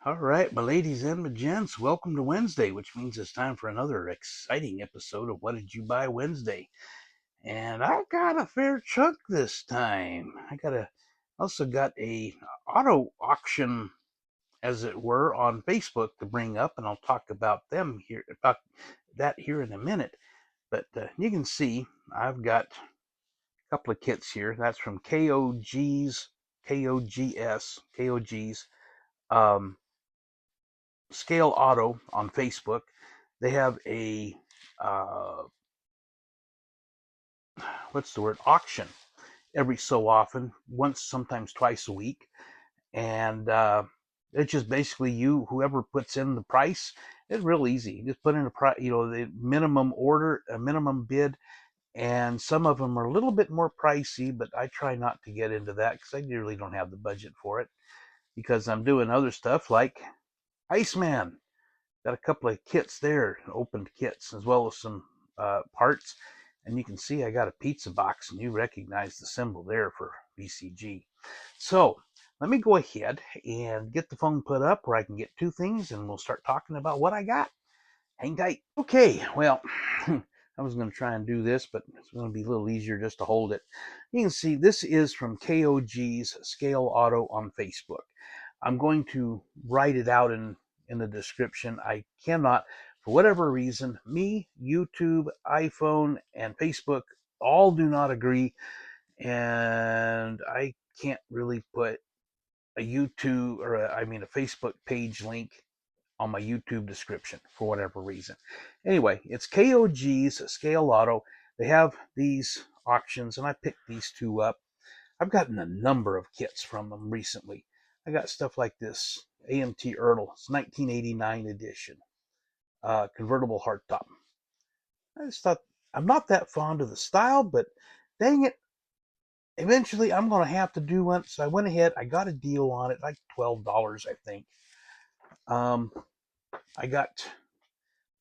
All right, my ladies and my gents, welcome to Wednesday, which means it's time for another exciting episode of What Did You Buy Wednesday? And I got a fair chunk this time. Also got a auto auction, as it were, on Facebook to bring up, and I'll talk about that here in a minute. But you can see I've got a couple of kits here. That's from KOG's. Scale Auto on Facebook. They have a auction every so often, once, sometimes twice a week, and it's just basically whoever puts in the price. It's real easy. You just put in a price, the minimum order, a minimum bid, and some of them are a little bit more pricey, but I try not to get into that because I really don't have the budget for it because I'm doing other stuff like Iceman. Got a couple of kits there, opened kits, as well as some parts. And you can see I got a pizza box, and you recognize the symbol there for VCG. So let me go ahead and get the phone put up where I can get two things, and we'll start talking about what I got. Hang tight. Okay, well, I was going to try and do this, but it's going to be a little easier just to hold it. You can see this is from KOG's Scale Auto on Facebook. I'm going to write it out in the description. I cannot, for whatever reason, YouTube, iPhone, and Facebook all do not agree, and I can't really put a a Facebook page link on my YouTube description for whatever reason. Anyway, it's KOG's Scale Auto. They have these auctions, and I picked these two up. I've gotten a number of kits from them recently. I got stuff like this AMT Ertl. It's 1989 edition, convertible hardtop. I just thought, I'm not that fond of the style, but dang it, eventually I'm going to have to do one. So I went ahead, I got a deal on it, like $12, I think. I got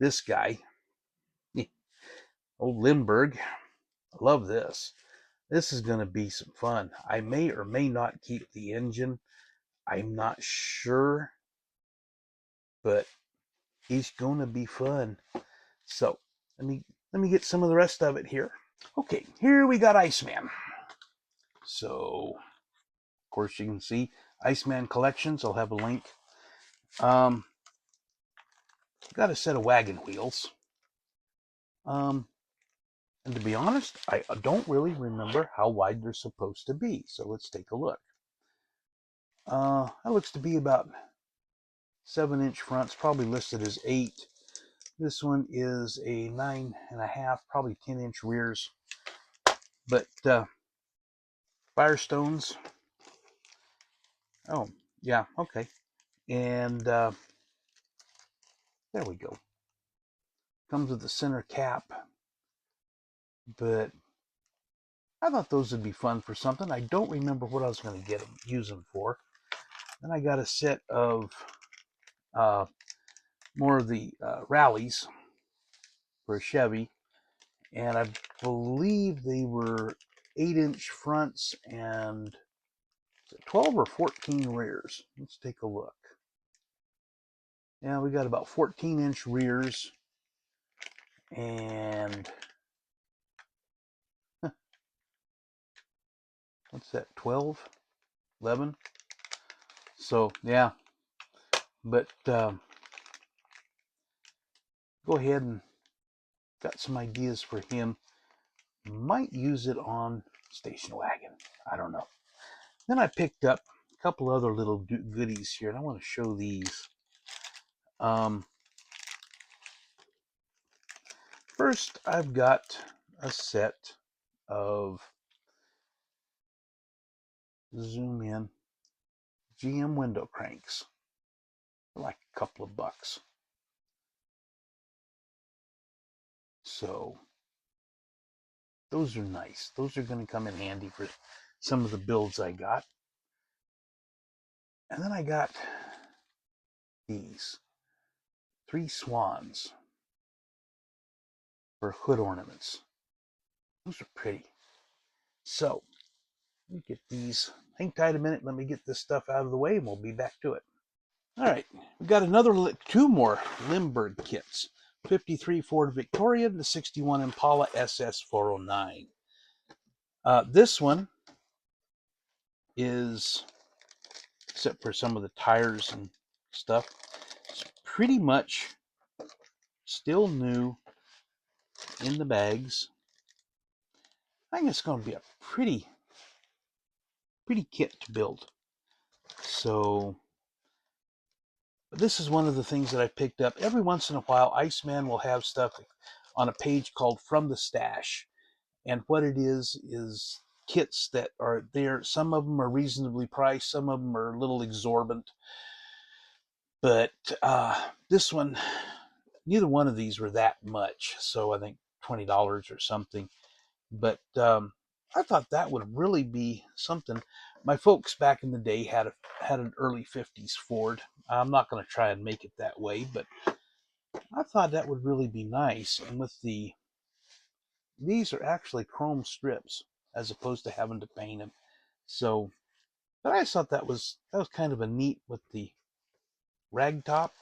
this guy, old Lindbergh. I love this. This is going to be some fun. I may or may not keep the engine. I'm not sure, but he's going to be fun. So let me get some of the rest of it here. Okay, here we got Iceman. So of course you can see Iceman Collections. I'll have a link. Got a set of wagon wheels. And to be honest, I don't really remember how wide they're supposed to be. So let's take a look. That looks to be about 7-inch fronts, probably listed as 8. This one is a 9.5, probably 10-inch rears. But Firestones. Oh, yeah, okay. And there we go. Comes with the center cap. But I thought those would be fun for something. I don't remember what I was going to use them for. Then I got a set of more of the rallies for a Chevy. And I believe they were 8-inch fronts and 12 or 14 rears. Let's take a look. Yeah, we got about 14-inch rears and what's that, 12, 11? So yeah, but go ahead and got some ideas for him. Might use it on station wagon. I don't know. Then I picked up a couple other little goodies here, and I want to show these. First, I've got a set of, zoom in, GM window cranks. Like a couple of bucks. So those are nice. Those are going to come in handy for some of the builds I got. And then I got these 3 swans for hood ornaments. Those are pretty. So let me get these. Hang tight a minute. Let me get this stuff out of the way and we'll be back to it. All right, we've got two more Limburg kits. 53 Ford Victoria, the 61 Impala SS 409. This one is, except for some of the tires and stuff, it's pretty much still new in the bags. I think it's going to be a pretty kit to build. So this is one of the things that I picked up. Every once in a while, Iceman will have stuff on a page called From the Stash. And what it is kits that are there. Some of them are reasonably priced. Some of them are a little exorbitant. But this one, neither one of these were that much. So I think $20 or something. But I thought that would really be something. My folks back in the day had an early 50s Ford. I'm not going to try and make it that way, but I thought that would really be nice. And with these are actually chrome strips as opposed to having to paint them. So, but I just thought that was kind of a neat with the rag top.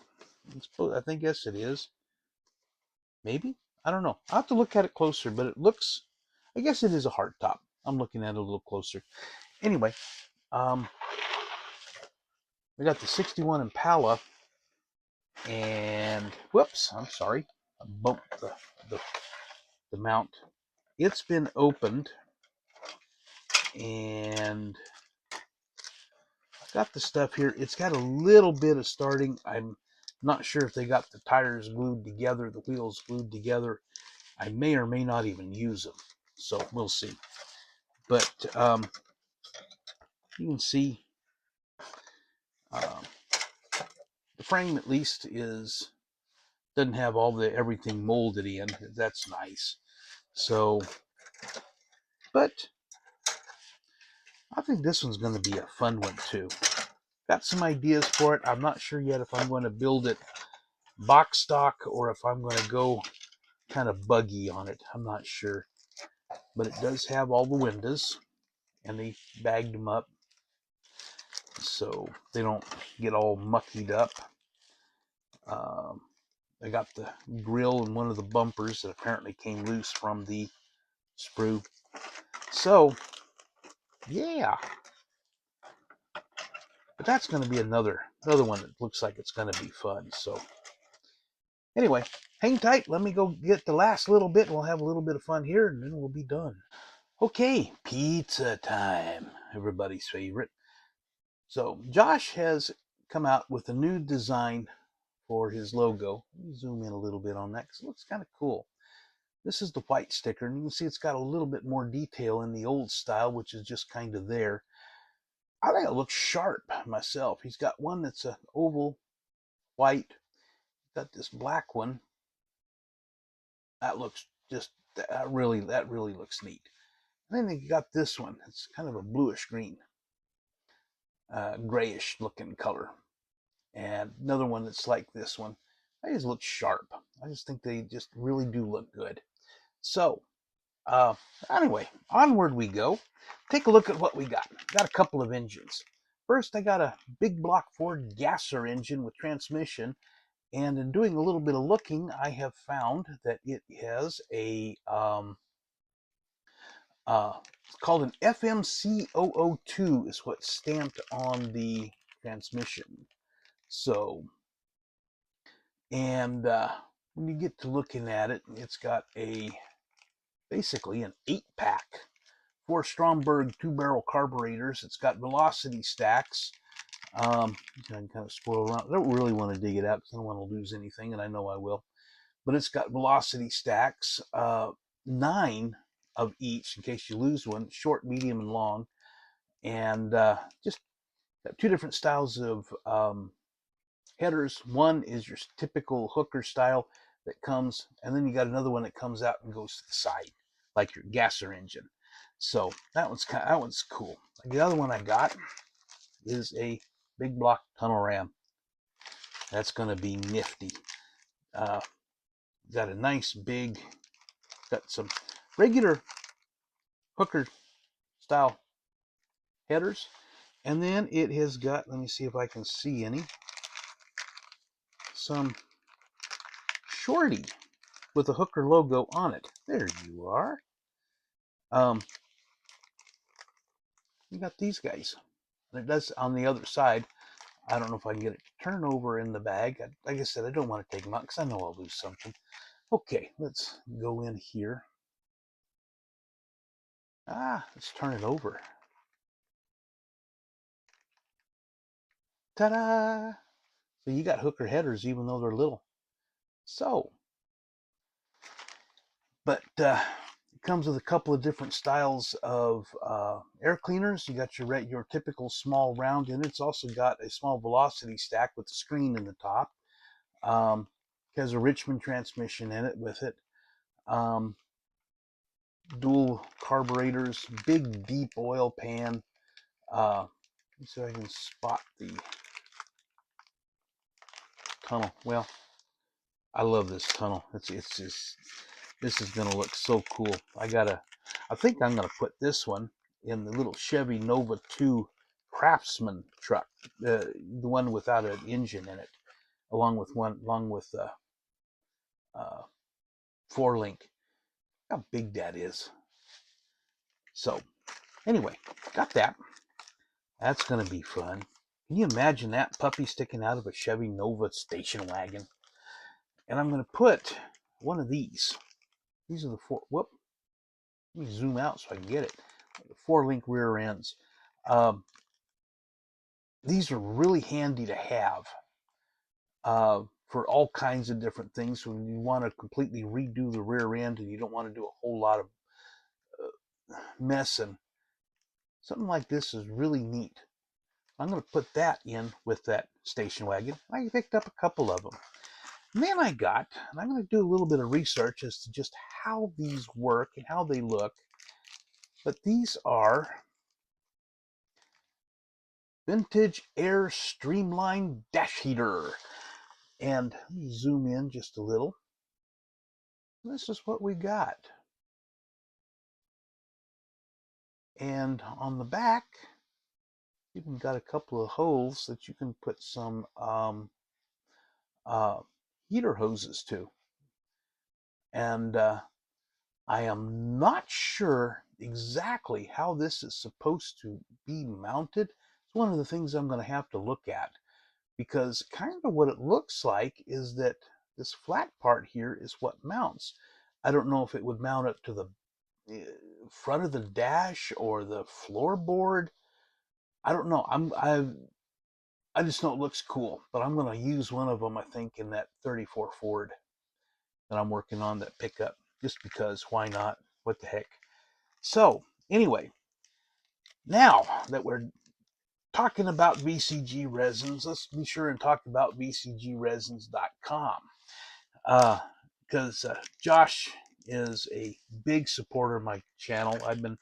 I think yes it is. Maybe, I don't know. I'll have to look at it closer, but it looks, I guess it is a hard top. I'm looking at it a little closer. Anyway, we got the 61 Impala, and whoops, I'm sorry, I bumped the mount. It's been opened, and I've got the stuff here. It's got a little bit of starting. I'm not sure if they got the tires glued together, the wheels glued together. I may or may not even use them, so we'll see. But you can see the frame at least doesn't have all the everything molded in. That's nice. So, but I think this one's going to be a fun one too. Got some ideas for it. I'm not sure yet if I'm going to build it box stock or if I'm going to go kind of buggy on it. I'm not sure. But it does have all the windows, and they bagged them up so they don't get all muckied up. I got the grill and one of the bumpers that apparently came loose from the sprue. So, yeah. But that's going to be another one that looks like it's going to be fun. So, anyway, hang tight. Let me go get the last little bit. We'll have a little bit of fun here, and then we'll be done. Okay, pizza time. Everybody's favorite. So, Josh has come out with a new design for his logo. Let me zoom in a little bit on that because it looks kind of cool. This is the white sticker, and you can see it's got a little bit more detail in the old style, which is just kind of there. I think it looks sharp myself. He's got one that's an oval white. Got this black one. That looks just that really looks neat. And then you got this one. It's kind of a bluish green, grayish looking color. And another one that's like this one. They just look sharp. I just think they just really do look good. So, anyway, onward we go. Take a look at what we got. Got a couple of engines. First, I got a big block Ford gasser engine with transmission. And in doing a little bit of looking, I have found that it has a, it's called an FMC002 is what's stamped on the transmission. So, and when you get to looking at it, it's got basically an 8-pack. 4 Stromberg 2-barrel carburetors. It's got velocity stacks. I can kind of spoil around. I don't really want to dig it out because I don't want to lose anything, and I know I will. But it's got velocity stacks, 9 of each in case you lose one, short, medium, and long. And just got 2 different styles of headers. One is your typical hooker style that comes, and then you got another one that comes out and goes to the side, like your gasser engine. So that one's cool. The other one I got is a big block tunnel ram. That's going to be nifty. Got a nice big, got some regular hooker style headers, and then it has got, let me see if I can see any. some shorty with a hooker logo on it. There you are. You got these guys. And it does on the other side. I don't know if I can get it to turn over in the bag. Like I said, I don't want to take them out because I know I'll lose something. Okay, let's go in here. Let's turn it over. Ta-da! So you got hooker headers even though they're little. So, but it comes with a couple of different styles of air cleaners. You got your typical small round in it. It's also got a small velocity stack with a screen in the top. It has a Richmond transmission in it with it. Dual carburetors, big deep oil pan. So I can spot the tunnel. Well, I love this tunnel. It's just, this is gonna look so cool. I think I'm gonna put this one in the little Chevy Nova 2 Craftsman truck, the one without an engine in it, along with four link. How big that is. So anyway, got that. That's gonna be fun. Can you imagine that puppy sticking out of a Chevy Nova station wagon? And I'm gonna put one of these. These are the four. Whoop. Let me zoom out so I can get it. The 4-link rear ends. These are really handy to have for all kinds of different things. When you want to completely redo the rear end and you don't want to do a whole lot of messing, something like this is really neat. I'm going to put that in with that station wagon. I picked up a couple of them. And then I'm going to do a little bit of research as to just how these work and how they look. But these are vintage air streamline dash heater. And let me zoom in just a little. This is what we got. And on the back, even got a couple of holes that you can put some heater hoses to. And I am not sure exactly how this is supposed to be mounted. It's one of the things I'm going to have to look at, because kind of what it looks like is that this flat part here is what mounts. I don't know if it would mount up to the front of the dash or the floorboard. I don't know. I just know it looks cool, but I'm going to use one of them, I think, in that 34 Ford that I'm working on, that pickup, just because. Why not? What the heck? So anyway, now that we're talking about VCG Resins, let's be sure and talk about VCGResins.com. Because Josh is a big supporter of my channel. I've been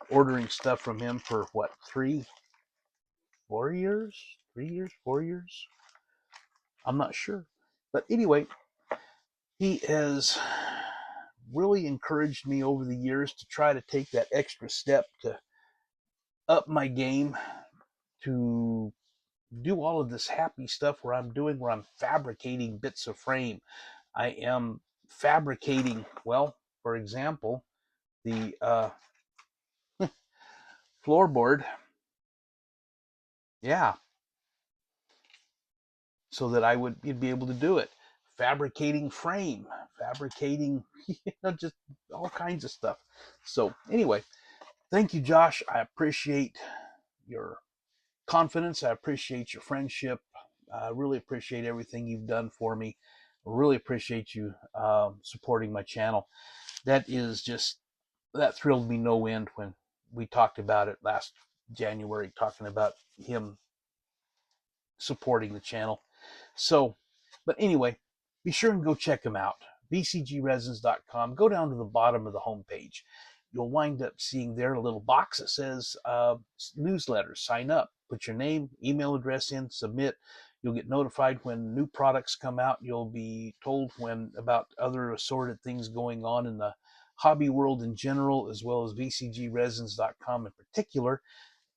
ordering stuff from him for what, 4 years? 3 years, 4 years? I'm not sure. But anyway, he has really encouraged me over the years to try to take that extra step to up my game, to do all of this happy stuff where I'm fabricating bits of frame. I am fabricating, well, for example, the floorboard, yeah, so that you'd be able to do it. Fabricating frame, fabricating, just all kinds of stuff. So anyway, thank you, Josh. I appreciate your confidence. I appreciate your friendship. I really appreciate everything you've done for me. I really appreciate you supporting my channel. That thrilled me no end when we talked about it last January, talking about him supporting the channel. So, but anyway, be sure and go check him out. VCGResins.com. Go down to the bottom of the homepage. You'll wind up seeing there a little box that says newsletter. Sign up. Put your name, email address in, submit. You'll get notified when new products come out. You'll be told when about other assorted things going on in the hobby world in general, as well as VCGResins.com in particular.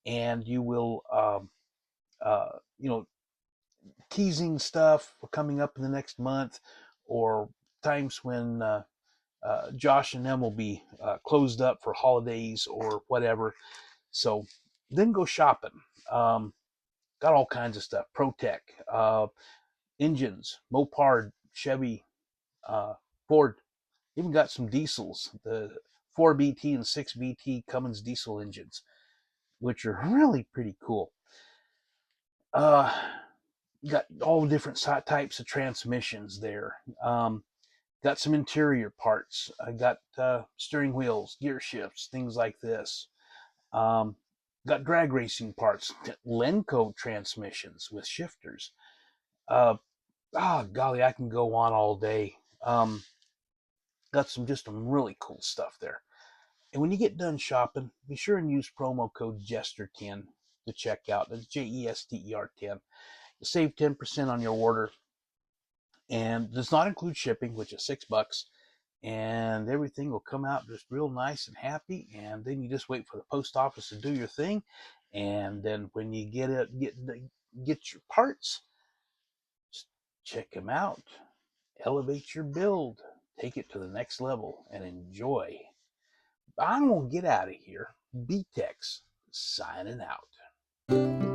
And you will, you know, teasing stuff coming up in the next month, or times when Josh and them will be closed up for holidays or whatever. So then go shopping. Got all kinds of stuff. ProTech, engines, Mopar, Chevy, Ford. Even got some diesels. The 4BT and 6BT Cummins diesel engines, which are really pretty cool. Uh, got all different types of transmissions there. Got some interior parts. I got steering wheels, gear shifts, things like this. Um, got drag racing parts, Lenco transmissions with shifters. Golly, I can go on all day. Got some really cool stuff there. And when you get done shopping, be sure and use promo code Jester10 to check out. That's JESTER10. You'll save 10% on your order, and does not include shipping, which is $6. And everything will come out just real nice and happy. And then you just wait for the post office to do your thing. And then when you get your parts, just check them out, elevate your build, take it to the next level, and enjoy. I'm gonna get out of here. BTEX signing out.